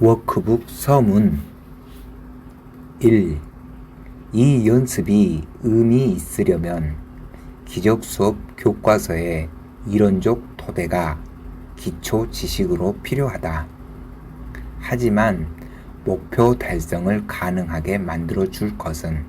워크북 서문 1. 이 연습이 의미 있으려면 기적수업 교과서의 이론적 토대가 기초 지식으로 필요하다. 하지만 목표 달성을 가능하게 만들어줄 것은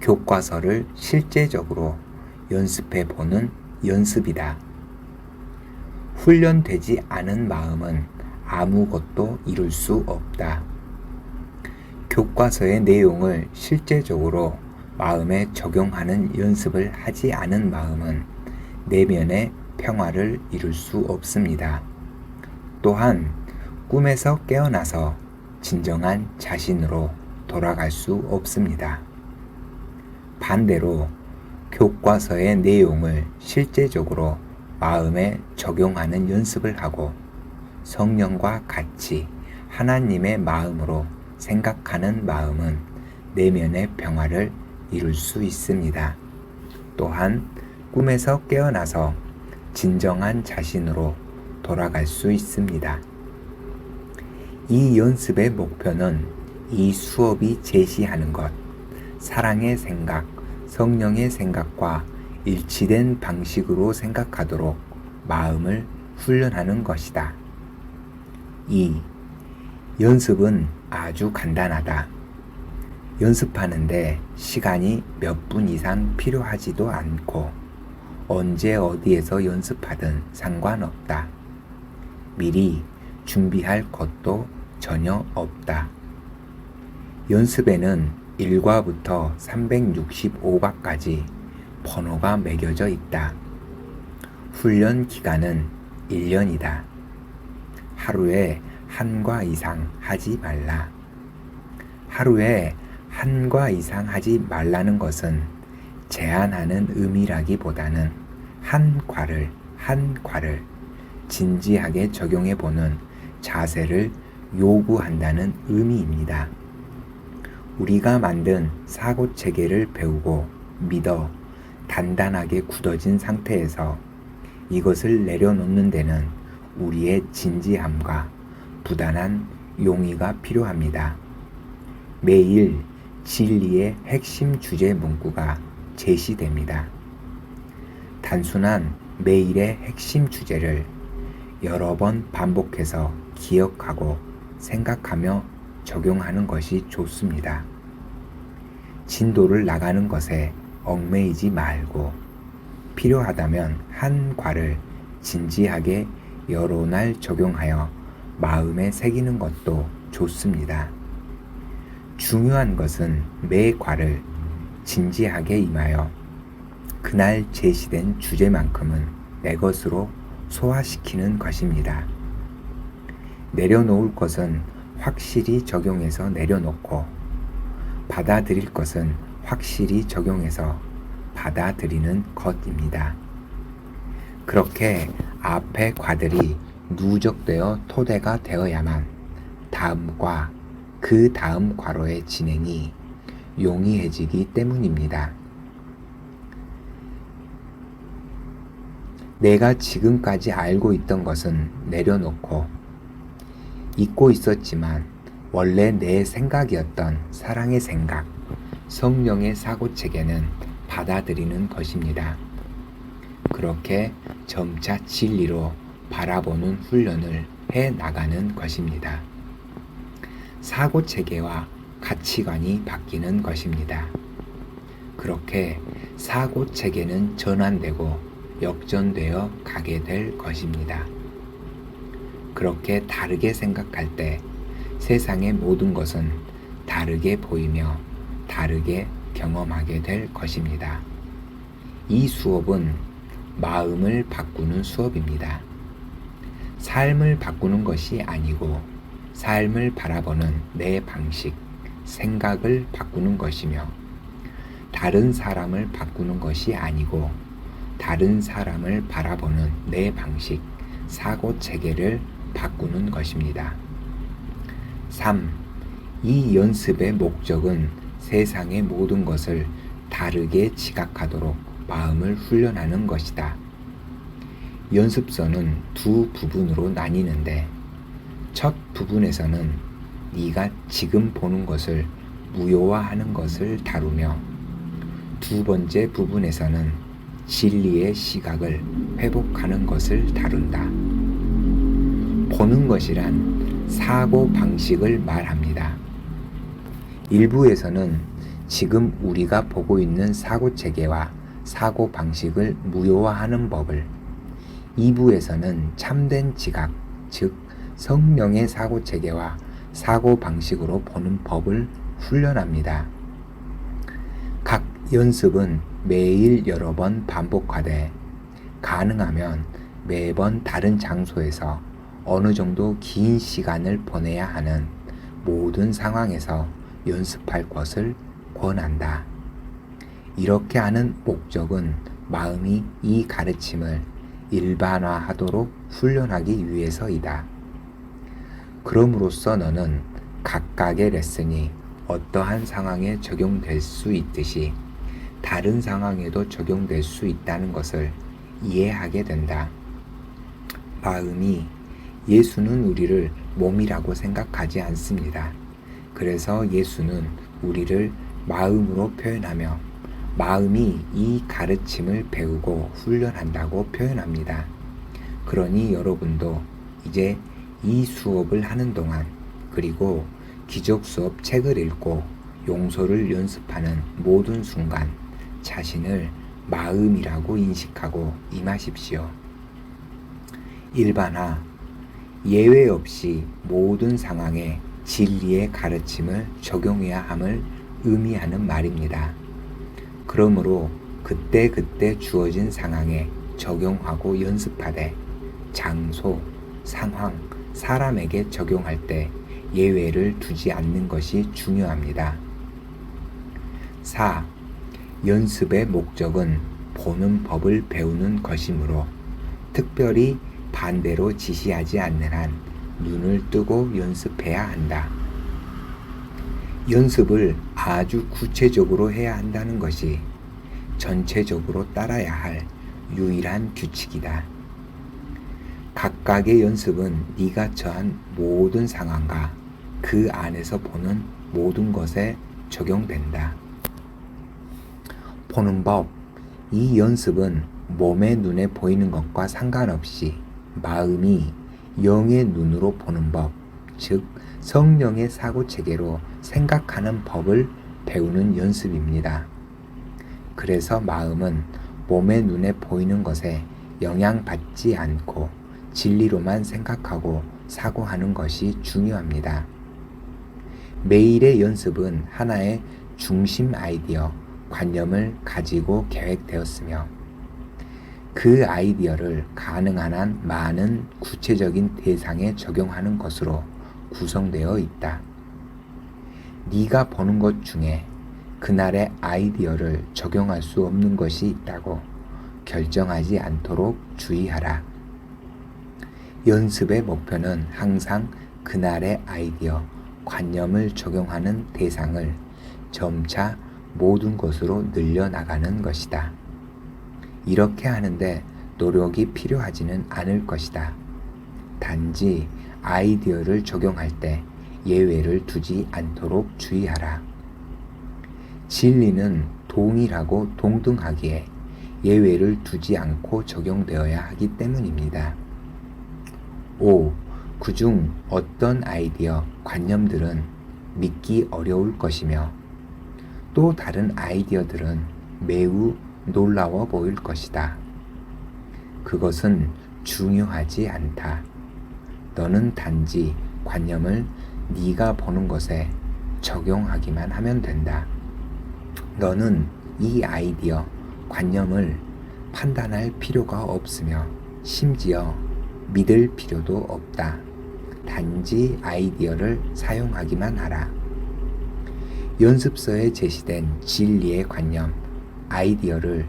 교과서를 실제적으로 연습해보는 연습이다. 훈련되지 않은 마음은 아무것도 이룰 수 없다. 교과서의 내용을 실제적으로 마음에 적용하는 연습을 하지 않은 마음은 내면의 평화를 이룰 수 없습니다. 또한 꿈에서 깨어나서 진정한 자신으로 돌아갈 수 없습니다. 반대로 교과서의 내용을 실제적으로 마음에 적용하는 연습을 하고 성령과 같이 하나님의 마음으로 생각하는 마음은 내면의 평화를 이룰 수 있습니다. 또한 꿈에서 깨어나서 진정한 자신으로 돌아갈 수 있습니다. 이 연습의 목표는 이 수업이 제시하는 것, 사랑의 생각, 성령의 생각과 일치된 방식으로 생각하도록 마음을 훈련하는 것이다. 2. 연습은 아주 간단하다. 연습하는데 시간이 몇 분 이상 필요하지도 않고 언제 어디에서 연습하든 상관없다. 미리 준비할 것도 전혀 없다. 연습에는 1과부터 365과까지 번호가 매겨져 있다. 훈련 기간은 1년이다. 하루에 1과 이상 하지 말라. 하루에 1과 이상 하지 말라는 것은 제한하는 의미라기보다는 한 과를 진지하게 적용해보는 자세를 요구한다는 의미입니다. 우리가 만든 사고체계를 배우고 믿어 단단하게 굳어진 상태에서 이것을 내려놓는 데는 우리의 진지함과 부단한 용의가 필요합니다. 매일 진리의 핵심 주제 문구가 제시됩니다. 단순한 매일의 핵심 주제를 여러 번 반복해서 기억하고 생각하며 적용하는 것이 좋습니다. 진도를 나가는 것에 얽매이지 말고 필요하다면 한 과를 진지하게 여러 날 적용하여 마음에 새기는 것도 좋습니다. 중요한 것은 매 과를 진지하게 임하여 그날 제시된 주제만큼은 내 것으로 소화시키는 것입니다. 내려놓을 것은 확실히 적용해서 내려놓고 받아들일 것은 확실히 적용해서 받아들이는 것입니다. 그렇게 앞의 과들이 누적되어 토대가 되어야만 다음과 그 다음 과로의 진행이 용이해지기 때문입니다. 내가 지금까지 알고 있던 것은 내려놓고 잊고 있었지만 원래 내 생각이었던 사랑의 생각, 성령의 사고체계는 받아들이는 것입니다. 그렇게 점차 진리로 바라보는 훈련을 해 나가는 것입니다. 사고체계와 가치관이 바뀌는 것입니다. 그렇게 사고체계는 전환되고 역전되어 가게 될 것입니다. 그렇게 다르게 생각할 때 세상의 모든 것은 다르게 보이며 다르게 경험하게 될 것입니다. 이 수업은 마음을 바꾸는 수업입니다. 삶을 바꾸는 것이 아니고 삶을 바라보는 내 방식, 생각을 바꾸는 것이며 다른 사람을 바꾸는 것이 아니고 다른 사람을 바라보는 내 방식, 사고체계를 바꾸는 것입니다. 3. 이 연습의 목적은 세상의 모든 것을 다르게 지각하도록 마음을 훈련하는 것이다. 연습서는 두 부분으로 나뉘는데 첫 부분에서는 네가 지금 보는 것을 무효화하는 것을 다루며 두 번째 부분에서는 진리의 시각을 회복하는 것을 다룬다. 보는 것이란 사고 방식을 말합니다. 일부에서는 지금 우리가 보고 있는 사고 체계와 사고 방식을 무효화하는 법을, 2부에서는 참된 지각, 즉 성령의 사고 체계와 사고 방식으로 보는 법을 훈련합니다. 각 연습은 매일 여러 번 반복하되 가능하면 매번 다른 장소에서 어느 정도 긴 시간을 보내야 하는 모든 상황에서 연습할 것을 권한다. 이렇게 하는 목적은 마음이 이 가르침을 일반화하도록 훈련하기 위해서이다. 그럼으로써 너는 각각의 레슨이 어떠한 상황에 적용될 수 있듯이 다른 상황에도 적용될 수 있다는 것을 이해하게 된다. 마음이 예수는 우리를 몸이라고 생각하지 않습니다. 그래서 예수는 우리를 마음으로 표현하며 마음이 이 가르침을 배우고 훈련한다고 표현합니다. 그러니 여러분도 이제 이 수업을 하는 동안, 그리고 기적 수업 책을 읽고 용서를 연습하는 모든 순간 자신을 마음이라고 인식하고 임하십시오. 일반화, 예외 없이 모든 상황에 진리의 가르침을 적용해야 함을 의미하는 말입니다. 그러므로 그때그때 주어진 상황에 적용하고 연습하되 장소, 상황, 사람에게 적용할 때 예외를 두지 않는 것이 중요합니다. 4. 연습의 목적은 보는 법을 배우는 것이므로 특별히 반대로 지시하지 않는 한 눈을 뜨고 연습해야 한다. 연습을 아주 구체적으로 해야 한다는 것이 전체적으로 따라야 할 유일한 규칙이다. 각각의 연습은 네가 처한 모든 상황과 그 안에서 보는 모든 것에 적용된다. 보는 법, 이 연습은 몸의 눈에 보이는 것과 상관없이 마음이 영의 눈으로 보는 법, 즉 성령의 사고체계로 생각하는 법을 배우는 연습입니다. 그래서 마음은 몸의 눈에 보이는 것에 영향받지 않고 진리로만 생각하고 사고하는 것이 중요합니다. 매일의 연습은 하나의 중심 아이디어, 관념을 가지고 계획되었으며 그 아이디어를 가능한 한 많은 구체적인 대상에 적용하는 것으로 구성되어 있다. 네가 보는 것 중에 그날의 아이디어를 적용할 수 없는 것이 있다고 결정하지 않도록 주의하라. 연습의 목표는 항상 그날의 아이디어, 관념을 적용하는 대상을 점차 모든 것으로 늘려나가는 것이다. 이렇게 하는데 노력이 필요하지는 않을 것이다. 단지 아이디어를 적용할 때 예외를 두지 않도록 주의하라. 진리는 동일하고 동등하기에 예외를 두지 않고 적용되어야 하기 때문입니다. 5. 그중 어떤 아이디어, 관념들은 믿기 어려울 것이며 또 다른 아이디어들은 매우 놀라워 보일 것이다. 그것은 중요하지 않다. 너는 단지 관념을 네가 보는 것에 적용하기만 하면 된다. 너는 이 아이디어, 관념을 판단할 필요가 없으며 심지어 믿을 필요도 없다. 단지 아이디어를 사용하기만 하라. 연습서에 제시된 진리의 관념, 아이디어를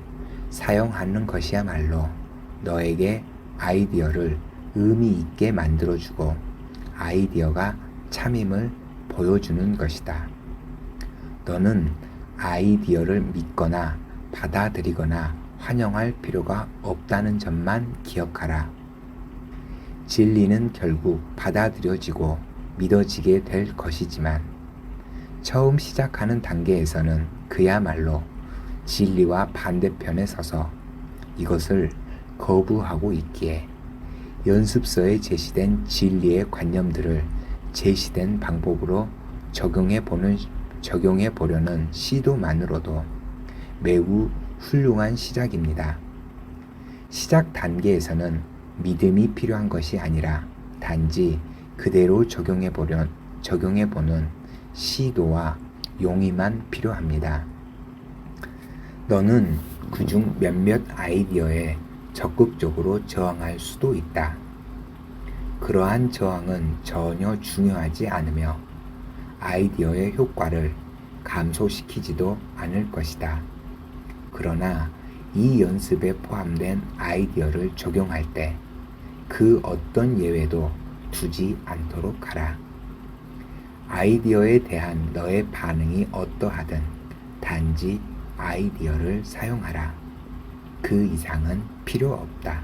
사용하는 것이야말로 너에게 아이디어를 의미 있게 만들어주고 아이디어가 참임을 보여주는 것이다. 너는 아이디어를 믿거나 받아들이거나 환영할 필요가 없다는 점만 기억하라. 진리는 결국 받아들여지고 믿어지게 될 것이지만 처음 시작하는 단계에서는 그야말로 진리와 반대편에 서서 이것을 거부하고 있기에 연습서에 제시된 진리의 관념들을 제시된 방법으로 적용해 보려는 시도만으로도 매우 훌륭한 시작입니다. 시작 단계에서는 믿음이 필요한 것이 아니라 단지 그대로 적용해보는 시도와 용의만 필요합니다. 너는 그중 몇몇 아이디어에 적극적으로 저항할 수도 있다. 그러한 저항은 전혀 중요하지 않으며 아이디어의 효과를 감소시키지도 않을 것이다. 그러나 이 연습에 포함된 아이디어를 적용할 때 그 어떤 예외도 두지 않도록 하라. 아이디어에 대한 너의 반응이 어떠하든 단지 아이디어를 사용하라. 그 이상은 필요 없다.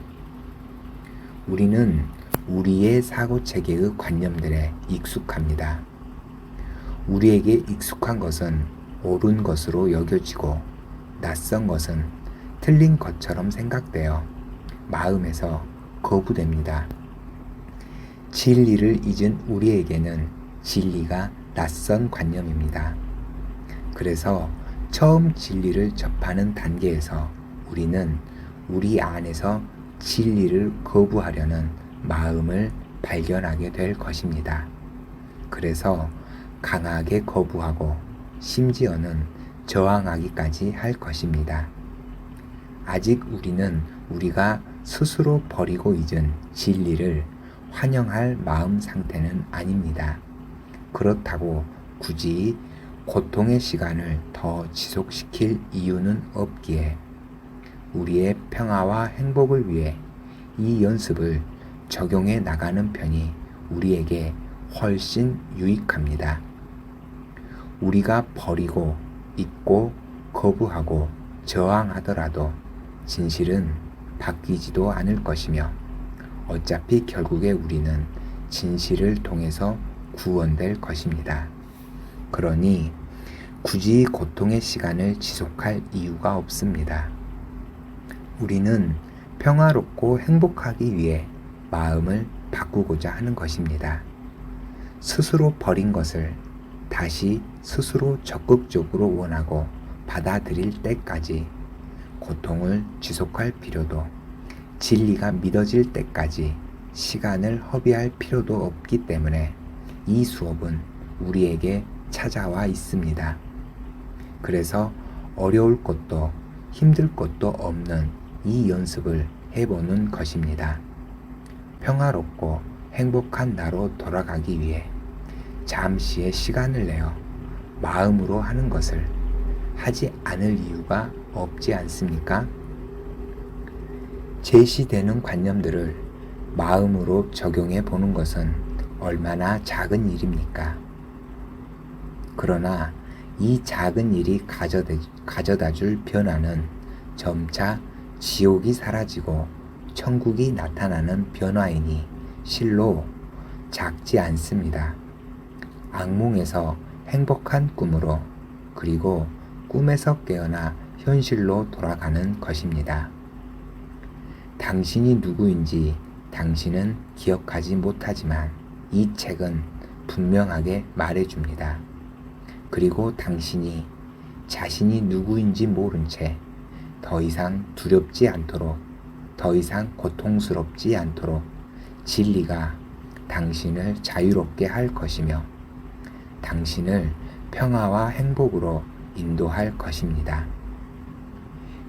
우리는 우리의 사고체계의 관념들에 익숙합니다. 우리에게 익숙한 것은 옳은 것으로 여겨지고 낯선 것은 틀린 것처럼 생각되어 마음에서 거부됩니다. 진리를 잊은 우리에게는 진리가 낯선 관념입니다. 그래서 처음 진리를 접하는 단계에서 우리는 우리 안에서 진리를 거부하려는 마음을 발견하게 될 것입니다. 그래서 강하게 거부하고 심지어는 저항하기까지 할 것입니다. 아직 우리는 우리가 스스로 버리고 잊은 진리를 환영할 마음 상태는 아닙니다. 그렇다고 굳이 고통의 시간을 더 지속시킬 이유는 없기에 우리의 평화와 행복을 위해 이 연습을 적용해 나가는 편이 우리에게 훨씬 유익합니다. 우리가 버리고 잊고 거부하고 저항하더라도 진실은 바뀌지도 않을 것이며 어차피 결국에 우리는 진실을 통해서 구원될 것입니다. 그러니 굳이 고통의 시간을 지속할 이유가 없습니다. 우리는 평화롭고 행복하기 위해 마음을 바꾸고자 하는 것입니다. 스스로 버린 것을 다시 스스로 적극적으로 원하고 받아들일 때까지 고통을 지속할 필요도, 진리가 믿어질 때까지 시간을 허비할 필요도 없기 때문에 이 수업은 우리에게 찾아와 있습니다. 그래서 어려울 것도 힘들 것도 없는 이 연습을 해보는 것입니다. 평화롭고 행복한 나로 돌아가기 위해 잠시의 시간을 내어 마음으로 하는 것을 하지 않을 이유가 없지 않습니까? 제시되는 관념들을 마음으로 적용해 보는 것은 얼마나 작은 일입니까? 그러나 이 작은 일이 가져다 줄 변화는 점차 지옥이 사라지고 천국이 나타나는 변화이니 실로 작지 않습니다. 악몽에서 행복한 꿈으로, 그리고 꿈에서 깨어나 현실로 돌아가는 것입니다. 당신이 누구인지 당신은 기억하지 못하지만 이 책은 분명하게 말해줍니다. 그리고 당신이 자신이 누구인지 모른 채 더 이상 두렵지 않도록, 더 이상 고통스럽지 않도록 진리가 당신을 자유롭게 할 것이며 당신을 평화와 행복으로 인도할 것입니다.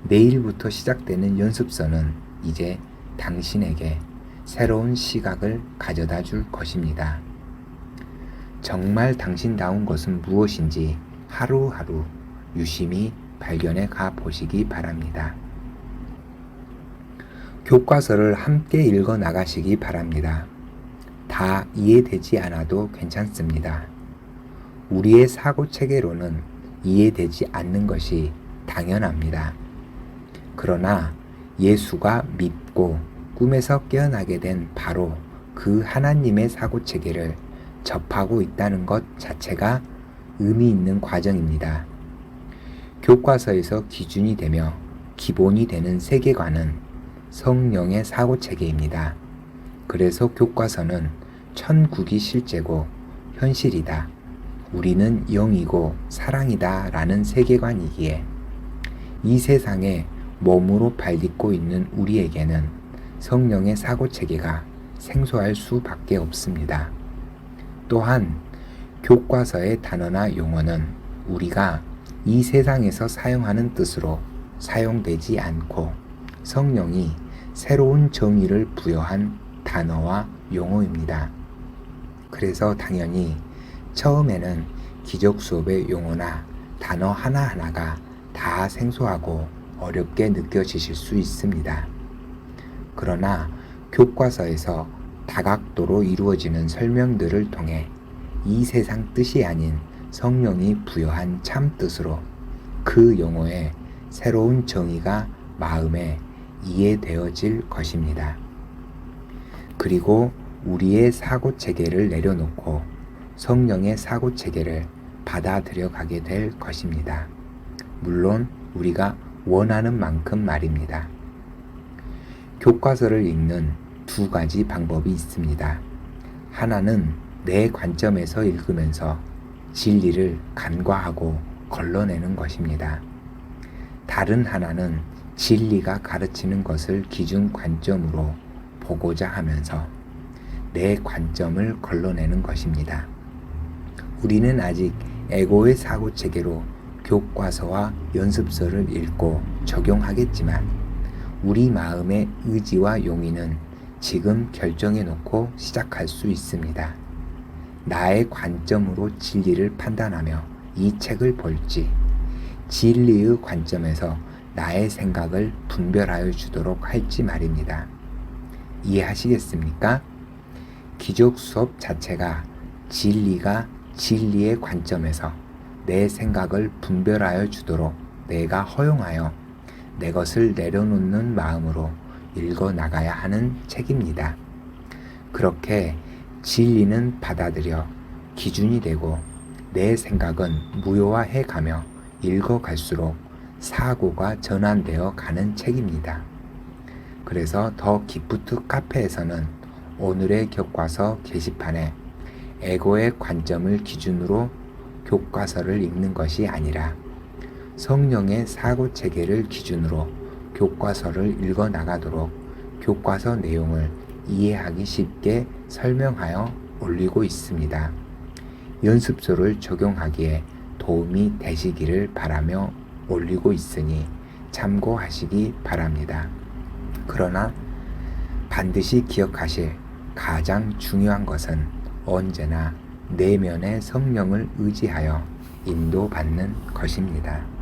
내일부터 시작되는 연습서는 이제 당신에게 새로운 시각을 가져다 줄 것입니다. 정말 당신다운 것은 무엇인지 하루하루 유심히 발견해 가 보시기 바랍니다. 교과서를 함께 읽어 나가시기 바랍니다. 다 이해되지 않아도 괜찮습니다. 우리의 사고 체계로는 이해되지 않는 것이 당연합니다. 그러나 예수가 믿고 꿈에서 깨어나게 된 바로 그 하나님의 사고 체계를 접하고 있다는 것 자체가 의미 있는 과정입니다. 교과서에서 기준이 되며 기본이 되는 세계관은 성령의 사고 체계입니다. 그래서 교과서는 천국이 실제고 현실이다. 우리는 영이고 사랑이다 라는 세계관이기에 이 세상에 몸으로 발딛고 있는 우리에게는 성령의 사고 체계가 생소할 수밖에 없습니다. 또한 교과서의 단어나 용어는 우리가 이 세상에서 사용하는 뜻으로 사용되지 않고 성령이 새로운 정의를 부여한 단어와 용어입니다. 그래서 당연히 처음에는 기적 수업의 용어나 단어 하나하나가 다 생소하고 어렵게 느껴지실 수 있습니다. 그러나 교과서에서 다각도로 이루어지는 설명들을 통해 이 세상 뜻이 아닌 성령이 부여한 참 뜻으로 그 용어의 새로운 정의가 마음에 이해되어질 것입니다. 그리고 우리의 사고 체계를 내려놓고 성령의 사고 체계를 받아들여 가게 될 것입니다. 물론 우리가 원하는 만큼 말입니다. 교과서를 읽는 두 가지 방법이 있습니다. 하나는 내 관점에서 읽으면서 진리를 간과하고 걸러내는 것입니다. 다른 하나는 진리가 가르치는 것을 기준 관점으로 보고자 하면서 내 관점을 걸러내는 것입니다. 우리는 아직 에고의 사고 체계로 교과서와 연습서를 읽고 적용하겠지만 우리 마음의 의지와 용의는 지금 결정해 놓고 시작할 수 있습니다. 나의 관점으로 진리를 판단하며 이 책을 볼지, 진리의 관점에서 나의 생각을 분별하여 주도록 할지 말입니다. 이해하시겠습니까? 기적 수업 자체가 진리가 진리의 관점에서 내 생각을 분별하여 주도록 내가 허용하여 내 것을 내려놓는 마음으로 읽어 나가야 하는 책입니다. 그렇게 진리는 받아들여 기준이 되고 내 생각은 무효화해 가며 읽어갈수록 사고가 전환되어 가는 책입니다. 그래서 더 기프트 카페에서는 오늘의 교과서 게시판에 에고의 관점을 기준으로 교과서를 읽는 것이 아니라 성령의 사고 체계를 기준으로 교과서를 읽어 나가도록 교과서 내용을 이해하기 쉽게 설명하여 올리고 있습니다. 연습서를 적용하기에 도움이 되시기를 바라며 올리고 있으니 참고하시기 바랍니다. 그러나 반드시 기억하실 가장 중요한 것은 언제나 내면의 성령을 의지하여 인도받는 것입니다.